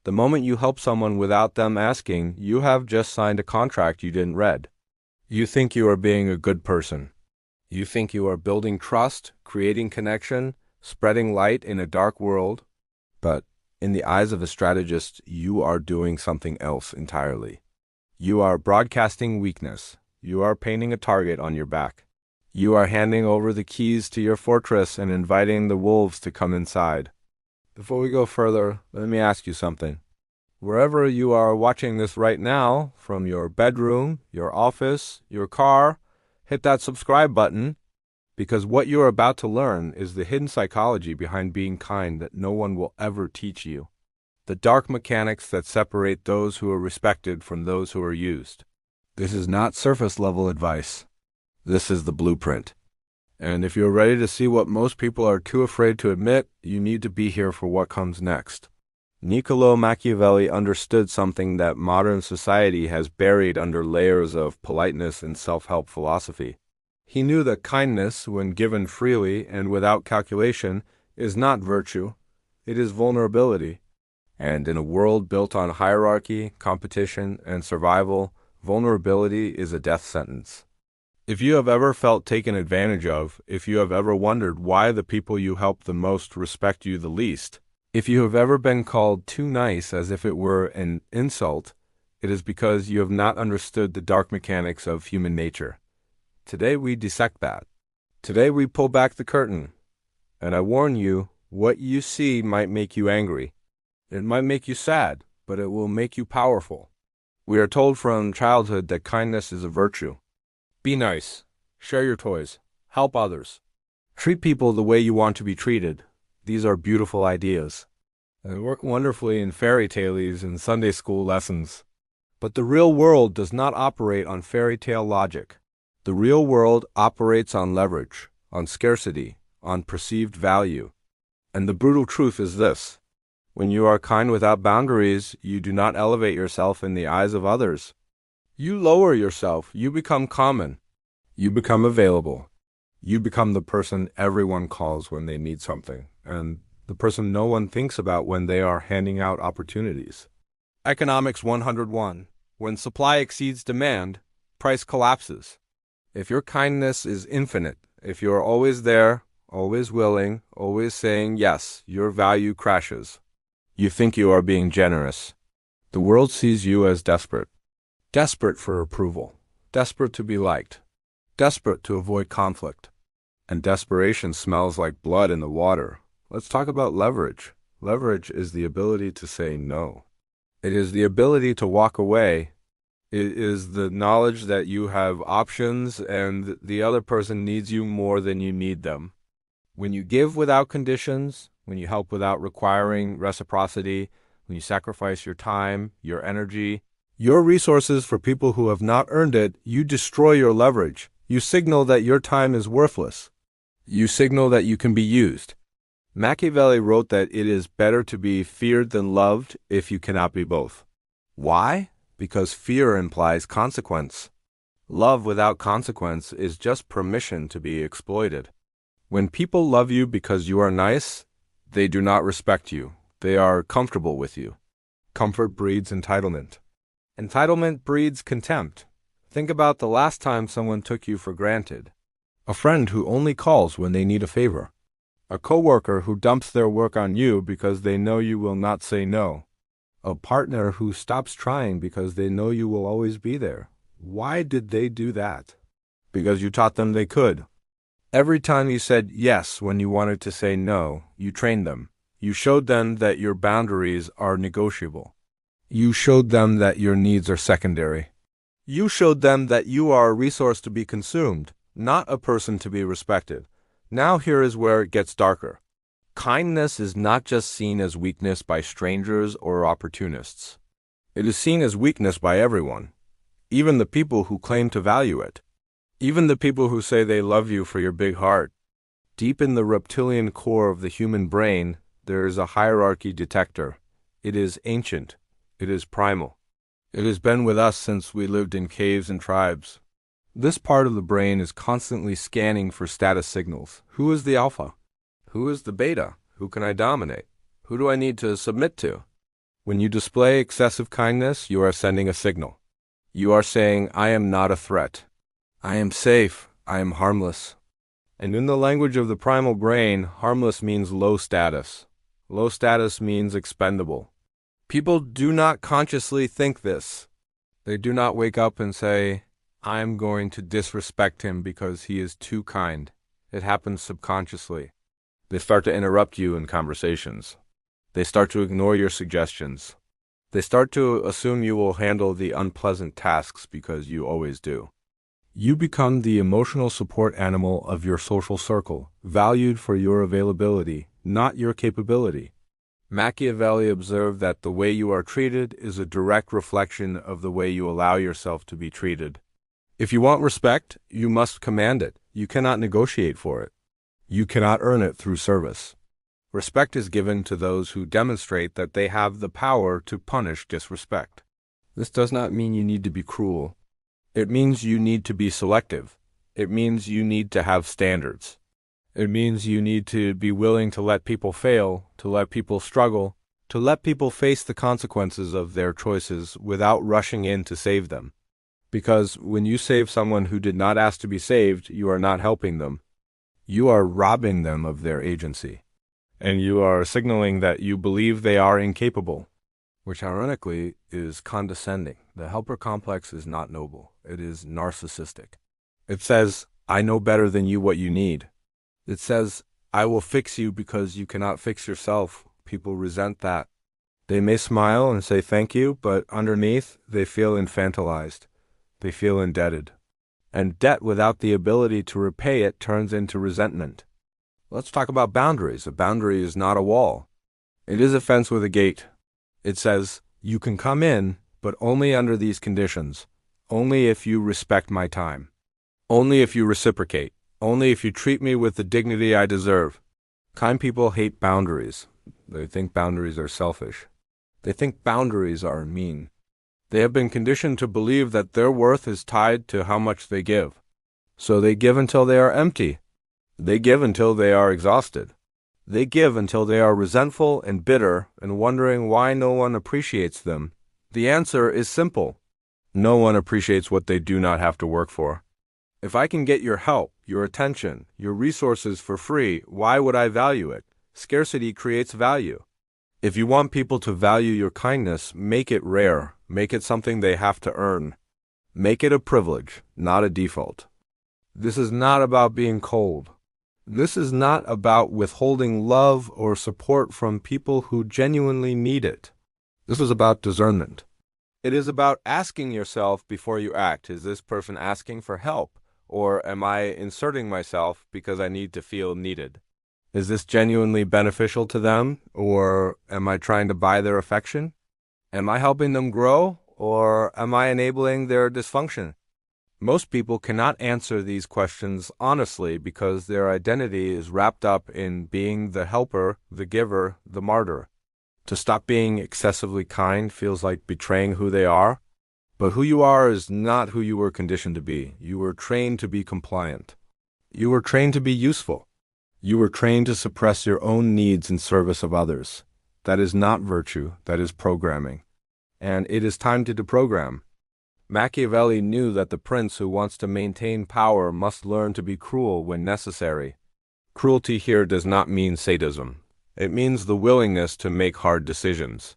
The moment you help someone without them asking, you have just signed a contract you didn't read. You think you are being a good person. You think you are building trust, creating connection, spreading light in a dark world. But in the eyes of a strategist, you are doing something else entirely. You are broadcasting weakness. You are painting a target on your back. You are handing over the keys to your fortress and inviting the wolves to come inside. Before we go further, let me ask you something. Wherever you are watching this right now, from your bedroom, your office, your car, hit that subscribe button, because what you are about to learn is the hidden psychology behind being kind that no one will ever teach you. The dark mechanics that separate those who are respected from those who are used. This is not surface-level advice. This is the blueprint. And if you're ready to see what most people are too afraid to admit, you need to be here for what comes next. Niccolo Machiavelli understood something that modern society has buried under layers of politeness and self-help philosophy. He knew that kindness, when given freely and without calculation, is not virtue. It is vulnerability. And in a world built on hierarchy, competition, and survival, vulnerability is a death sentence. If you have ever felt taken advantage of, if you have ever wondered why the people you help the most respect you the least, if you have ever been called too nice as if it were an insult, it is because you have not understood the dark mechanics of human nature. Today we dissect that. Today we pull back the curtain. And I warn you, what you see might make you angry. It might make you sad, but it will make you powerful. We are told from childhood that kindness is a virtue. Be nice. Share your toys. Help others. Treat people the way you want to be treated. These are beautiful ideas. They work wonderfully in fairy tales and Sunday school lessons. But the real world does not operate on fairy tale logic. The real world operates on leverage, on scarcity, on perceived value. And the brutal truth is this. When you are kind without boundaries, you do not elevate yourself in the eyes of others. You lower yourself. You become common. You become available. You become the person everyone calls when they need something, and the person no one thinks about when they are handing out opportunities. Economics 101. When supply exceeds demand, price collapses. If your kindness is infinite, if you are always there, always willing, always saying yes, your value crashes. You think you are being generous. The world sees you as desperate. Desperate for approval. Desperate to be liked. Desperate to avoid conflict. And desperation smells like blood in the water. Let's talk about leverage. Leverage is the ability to say no. It is the ability to walk away. It is the knowledge that you have options and the other person needs you more than you need them. When you give without conditions, when you help without requiring reciprocity, when you sacrifice your time, your energy, your resources for people who have not earned it, you destroy your leverage. You signal that your time is worthless. You signal that you can be used. Machiavelli wrote that it is better to be feared than loved if you cannot be both. Why? Because fear implies consequence. Love without consequence is just permission to be exploited. When people love you because you are nice, they do not respect you. They are comfortable with you. Comfort breeds entitlement. Entitlement breeds contempt. Think about the last time someone took you for granted. A friend who only calls when they need a favor. A coworker who dumps their work on you because they know you will not say no. A partner who stops trying because they know you will always be there. Why did they do that? Because you taught them they could. Every time you said yes when you wanted to say no, you trained them. You showed them that your boundaries are negotiable. You showed them that your needs are secondary. You showed them that you are a resource to be consumed, not a person to be respected. Now here is where it gets darker. Kindness is not just seen as weakness by strangers or opportunists. It is seen as weakness by everyone, even the people who claim to value it, even the people who say they love you for your big heart. Deep in the reptilian core of the human brain, there is a hierarchy detector. It is ancient. It is primal. It has been with us since we lived in caves and tribes. This part of the brain is constantly scanning for status signals. Who is the alpha? Who is the beta? Who can I dominate? Who do I need to submit to? When you display excessive kindness, you are sending a signal. You are saying, I am not a threat. I am safe. I am harmless. And in the language of the primal brain, harmless means low status. Low status means expendable. People do not consciously think this. They do not wake up and say, I am going to disrespect him because he is too kind. It happens subconsciously. They start to interrupt you in conversations. They start to ignore your suggestions. They start to assume you will handle the unpleasant tasks because you always do. You become the emotional support animal of your social circle, valued for your availability, not your capability. Machiavelli observed that the way you are treated is a direct reflection of the way you allow yourself to be treated. If you want respect, you must command it. You cannot negotiate for it. You cannot earn it through service. Respect is given to those who demonstrate that they have the power to punish disrespect. This does not mean you need to be cruel. It means you need to be selective. It means you need to have standards. It means you need to be willing to let people fail, to let people struggle, to let people face the consequences of their choices without rushing in to save them. Because when you save someone who did not ask to be saved, you are not helping them. You are robbing them of their agency. And you are signaling that you believe they are incapable, which ironically is condescending. The helper complex is not noble. It is narcissistic. It says, I know better than you what you need. It says, I will fix you because you cannot fix yourself. People resent that. They may smile and say thank you, but underneath, they feel infantilized. They feel indebted. And debt without the ability to repay it turns into resentment. Let's talk about boundaries. A boundary is not a wall. It is a fence with a gate. It says, you can come in, but only under these conditions. Only if you respect my time. Only if you reciprocate. Only if you treat me with the dignity I deserve. Kind people hate boundaries. They think boundaries are selfish. They think boundaries are mean. They have been conditioned to believe that their worth is tied to how much they give. So they give until they are empty. They give until they are exhausted. They give until they are resentful and bitter and wondering why no one appreciates them. The answer is simple. No one appreciates what they do not have to work for. If I can get your help, your attention, your resources for free, why would I value it? Scarcity creates value. If you want people to value your kindness, make it rare. Make it something they have to earn. Make it a privilege, not a default. This is not about being cold. This is not about withholding love or support from people who genuinely need it. This is about discernment. It is about asking yourself before you act, is this person asking for help? Or am I inserting myself because I need to feel needed? Is this genuinely beneficial to them? Or am I trying to buy their affection? Am I helping them grow? Or am I enabling their dysfunction? Most people cannot answer these questions honestly because their identity is wrapped up in being the helper, the giver, the martyr. To stop being excessively kind feels like betraying who they are. But who you are is not who you were conditioned to be. You were trained to be compliant. You were trained to be useful. You were trained to suppress your own needs in service of others. That is not virtue, that is programming. And it is time to deprogram. Machiavelli knew that the prince who wants to maintain power must learn to be cruel when necessary. Cruelty here does not mean sadism. It means the willingness to make hard decisions.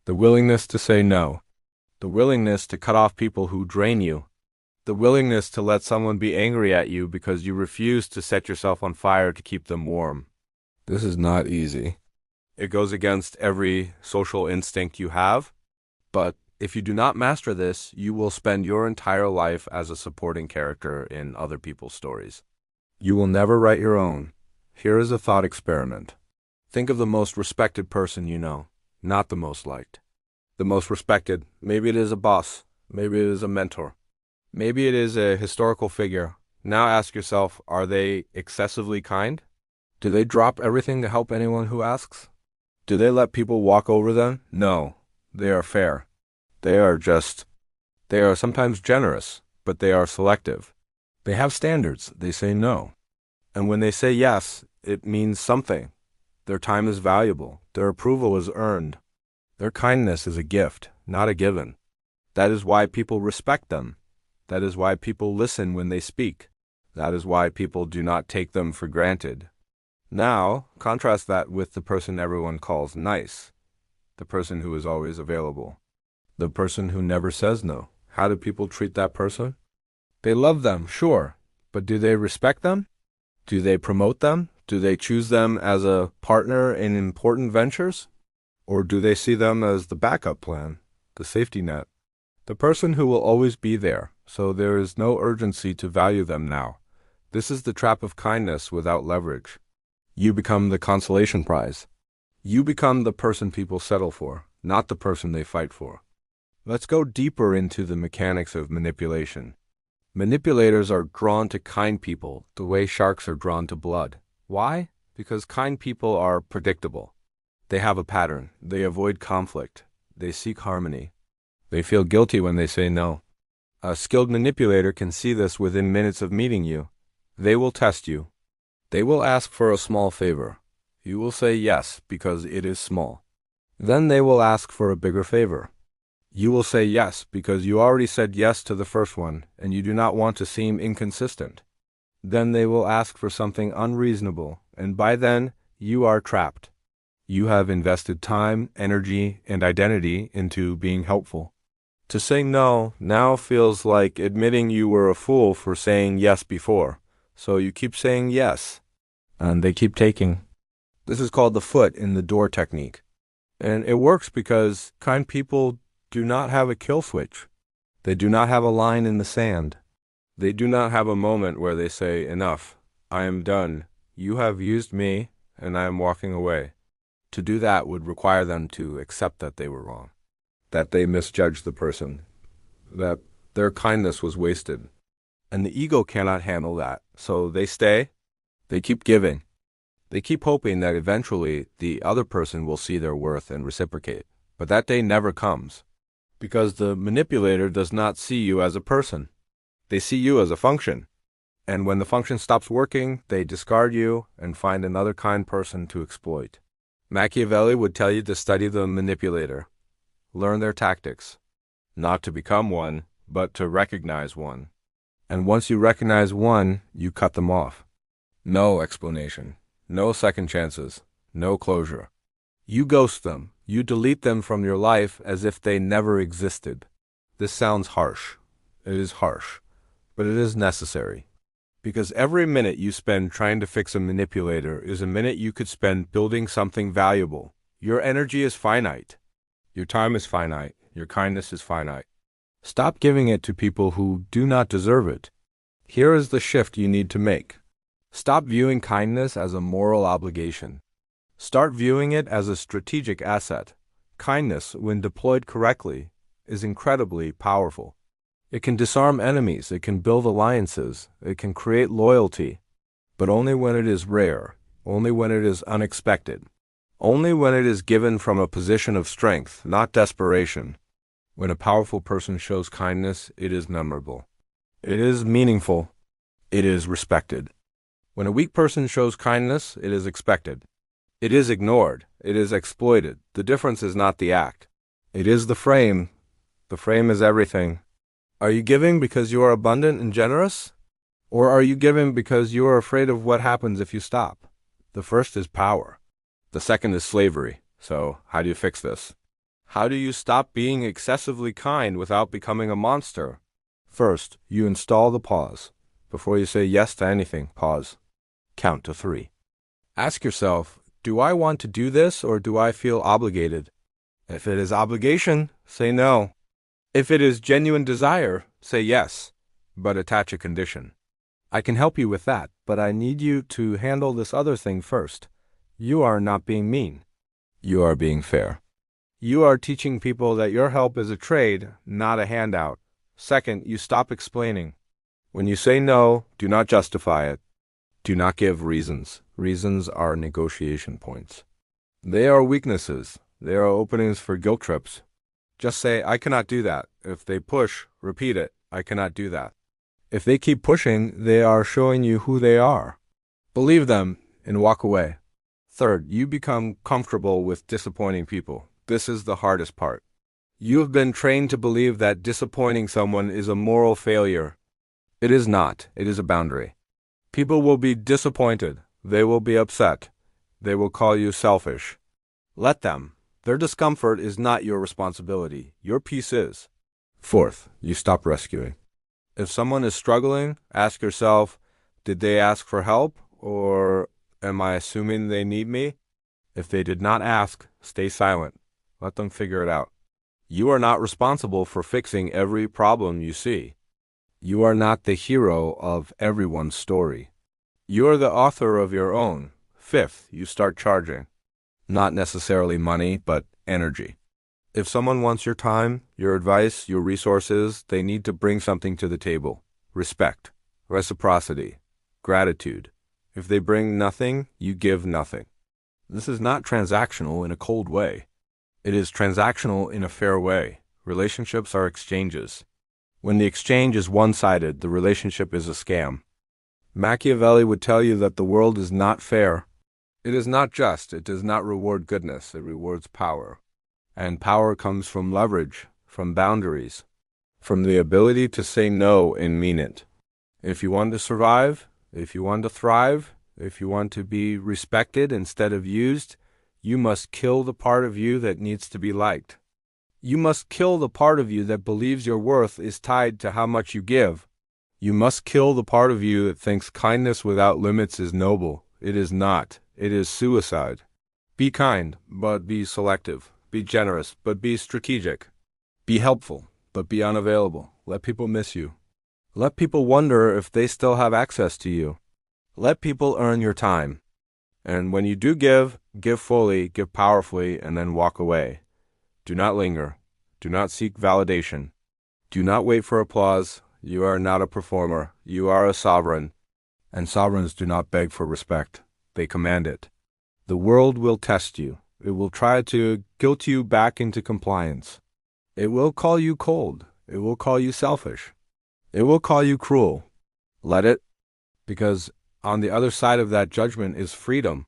The willingness to say no. The willingness to cut off people who drain you. The willingness to let someone be angry at you because you refuse to set yourself on fire to keep them warm. This is not easy. It goes against every social instinct you have, but if you do not master this, you will spend your entire life as a supporting character in other people's stories. You will never write your own. Here is a thought experiment. Think of the most respected person you know, not the most liked. The most respected, maybe it is a boss, maybe it is a mentor, maybe it is a historical figure. Now ask yourself, are they excessively kind? Do they drop everything to help anyone who asks? Do they let people walk over them? No, they are fair. They are sometimes generous, but they are selective. They have standards, they say no. And when they say yes, it means something. Their time is valuable, their approval is earned. Their kindness is a gift, not a given. That is why people respect them. That is why people listen when they speak. That is why people do not take them for granted. Now, contrast that with the person everyone calls nice, the person who is always available, the person who never says no. How do people treat that person? They love them, sure, but do they respect them? Do they promote them? Do they choose them as a partner in important ventures? Or do they see them as the backup plan, the safety net? The person who will always be there, so there is no urgency to value them now. This is the trap of kindness without leverage. You become the consolation prize. You become the person people settle for, not the person they fight for. Let's go deeper into the mechanics of manipulation. Manipulators are drawn to kind people the way sharks are drawn to blood. Why? Because kind people are predictable. They have a pattern. They avoid conflict. They seek harmony. They feel guilty when they say no. A skilled manipulator can see this within minutes of meeting you. They will test you. They will ask for a small favor. You will say yes because it is small. Then they will ask for a bigger favor. You will say yes because you already said yes to the first one and you do not want to seem inconsistent. Then they will ask for something unreasonable, and by then you are trapped. You have invested time, energy, and identity into being helpful. To say no now feels like admitting you were a fool for saying yes before, so you keep saying yes, and they keep taking. This is called the foot in the door technique. And it works because kind people do not have a kill switch. They do not have a line in the sand. They do not have a moment where they say, enough, I am done. You have used me, and I am walking away. To do that would require them to accept that they were wrong, that they misjudged the person, that their kindness was wasted. And the ego cannot handle that, so they stay, they keep giving. They keep hoping that eventually the other person will see their worth and reciprocate. But that day never comes, because the manipulator does not see you as a person. They see you as a function. And when the function stops working, they discard you and find another kind person to exploit. Machiavelli would tell you to study the manipulator. Learn their tactics. Not to become one, but to recognize one. And once you recognize one, you cut them off. No explanation. No second chances. No closure. You ghost them. You delete them from your life as if they never existed. This sounds harsh. It is harsh. But it is necessary. Because every minute you spend trying to fix a manipulator is a minute you could spend building something valuable. Your energy is finite. Your time is finite. Your kindness is finite. Stop giving it to people who do not deserve it. Here is the shift you need to make. Stop viewing kindness as a moral obligation. Start viewing it as a strategic asset. Kindness, when deployed correctly, is incredibly powerful. It can disarm enemies, it can build alliances, it can create loyalty, but only when it is rare, only when it is unexpected, only when it is given from a position of strength, not desperation. When a powerful person shows kindness, it is memorable. It is meaningful. It is respected. When a weak person shows kindness, it is expected. It is ignored. It is exploited. The difference is not the act. It is the frame. The frame is everything. Are you giving because you are abundant and generous? Or are you giving because you are afraid of what happens if you stop? The first is power. The second is slavery. So, how do you fix this? How do you stop being excessively kind without becoming a monster? First, you install the pause. Before you say yes to anything, pause. Count to 3. Ask yourself, do I want to do this or do I feel obligated? If it is obligation, say no. If it is genuine desire, say yes, but attach a condition. I can help you with that, but I need you to handle this other thing first. You are not being mean. You are being fair. You are teaching people that your help is a trade, not a handout. Second, you stop explaining. When you say no, do not justify it. Do not give reasons. Reasons are negotiation points. They are weaknesses. They are openings for guilt trips. Just say, I cannot do that. If they push, repeat it. I cannot do that. If they keep pushing, they are showing you who they are. Believe them and walk away. Third, you become comfortable with disappointing people. This is the hardest part. You have been trained to believe that disappointing someone is a moral failure. It is not. It is a boundary. People will be disappointed. They will be upset. They will call you selfish. Let them. Their discomfort is not your responsibility. Your peace is. Fourth, you stop rescuing. If someone is struggling, ask yourself, did they ask for help, or am I assuming they need me? If they did not ask, stay silent. Let them figure it out. You are not responsible for fixing every problem you see. You are not the hero of everyone's story. You are the author of your own. Fifth, you start charging. Not necessarily money, but energy. If someone wants your time, your advice, your resources, they need to bring something to the table. Respect, reciprocity, gratitude. If they bring nothing, you give nothing. This is not transactional in a cold way. It is transactional in a fair way. Relationships are exchanges. When the exchange is one-sided, the relationship is a scam. Machiavelli would tell you that the world is not fair. It is not just. It does not reward goodness. It rewards power. And power comes from leverage, from boundaries, from the ability to say no and mean it. If you want to survive, if you want to thrive, if you want to be respected instead of used, you must kill the part of you that needs to be liked. You must kill the part of you that believes your worth is tied to how much you give. You must kill the part of you that thinks kindness without limits is noble. It is not. It is suicide. Be kind, but be selective. Be generous, but be strategic. Be helpful, but be unavailable. Let people miss you. Let people wonder if they still have access to you. Let people earn your time. And when you do give fully, give powerfully, and then walk away. Do not linger. Do not seek validation. Do not wait for applause. You are not a performer. You are a sovereign. And sovereigns do not beg for respect. They command it. The world will test you. It will try to guilt you back into compliance. It will call you cold. It will call you selfish. It will call you cruel. Let it, because on the other side of that judgment is freedom.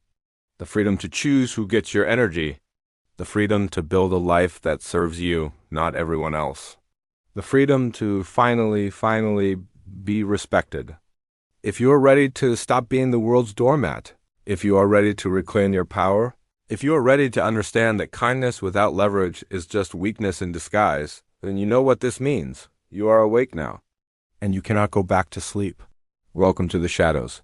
The freedom to choose who gets your energy. The freedom to build a life that serves you, not everyone else. The freedom to finally be respected. If you are ready to stop being the world's doormat, if you are ready to reclaim your power, if you are ready to understand that kindness without leverage is just weakness in disguise, then you know what this means. You are awake now, and you cannot go back to sleep. Welcome to the shadows.